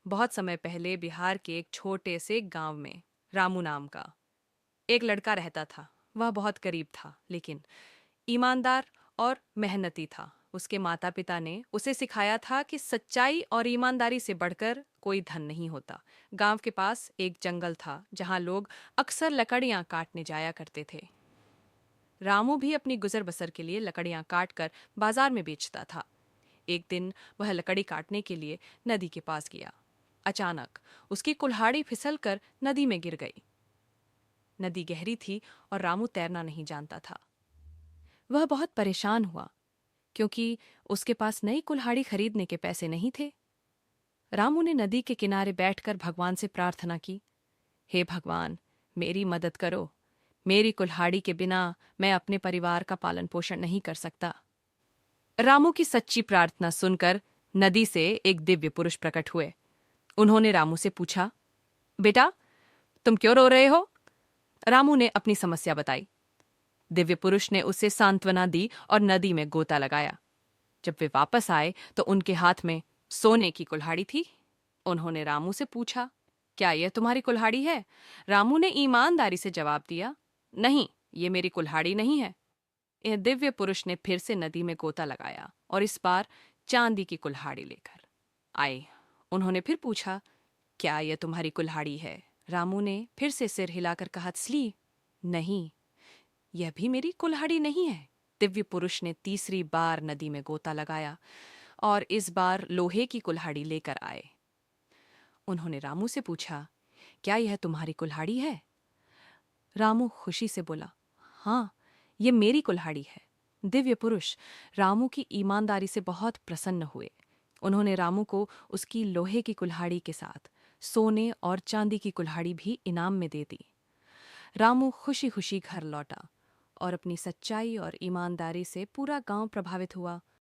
बहुत समय पहले बिहार के एक छोटे से गांव में रामू नाम का एक लड़का रहता था। वह बहुत गरीब था, लेकिन ईमानदार और मेहनती था। उसके माता पिता ने उसे सिखाया था कि सच्चाई और ईमानदारी से बढ़कर कोई धन नहीं होता। गांव के पास एक जंगल था जहां लोग अक्सर लकड़ियां काटने जाया करते थे। रामू भी अपनी गुजर बसर के लिए लकड़ियां काट कर बाजार में बेचता था। एक दिन वह लकड़ी काटने के लिए नदी के पास गया। अचानक उसकी कुल्हाड़ी फिसलकर नदी में गिर गई। नदी गहरी थी और रामू तैरना नहीं जानता था। वह बहुत परेशान हुआ, क्योंकि उसके पास नई कुल्हाड़ी खरीदने के पैसे नहीं थे। रामू ने नदी के किनारे बैठकर भगवान से प्रार्थना की, हे भगवान, मेरी मदद करो। मेरी कुल्हाड़ी के बिना मैं अपने परिवार का पालन पोषण नहीं कर सकता। रामू की सच्ची प्रार्थना सुनकर नदी से एक दिव्य पुरुष प्रकट हुए। उन्होंने रामू से पूछा, बेटा, तुम क्यों रो रहे हो? रामू ने अपनी समस्या बताई। दिव्य पुरुष ने उसे सांत्वना दी और नदी में गोता लगाया। जब वे वापस आए तो उनके हाथ में सोने की कुल्हाड़ी थी। उन्होंने रामू से पूछा, क्या यह तुम्हारी कुल्हाड़ी है? रामू ने ईमानदारी से जवाब दिया, नहीं, ये मेरी कुल्हाड़ी नहीं है। यह दिव्य पुरुष ने फिर से नदी में गोता लगाया और इस बार चांदी की कुल्हाड़ी लेकर आए। उन्होंने फिर पूछा, क्या यह तुम्हारी कुल्हाड़ी है? रामू ने फिर से सिर हिलाकर कहा, स्ली, नहीं, यह भी मेरी कुल्हाड़ी नहीं है। दिव्य पुरुष ने तीसरी बार नदी में गोता लगाया और इस बार लोहे की कुल्हाड़ी लेकर आए। उन्होंने रामू से पूछा, क्या यह तुम्हारी कुल्हाड़ी है? रामू खुशी से बोला, हाँ, ये मेरी कुल्हाड़ी है। दिव्य पुरुष रामू की ईमानदारी से बहुत प्रसन्न हुए। उन्होंने रामू को उसकी लोहे की कुल्हाड़ी के साथ सोने और चांदी की कुल्हाड़ी भी इनाम में दे दी। रामू खुशी खुशी घर लौटा और अपनी सच्चाई और ईमानदारी से पूरा गांव प्रभावित हुआ।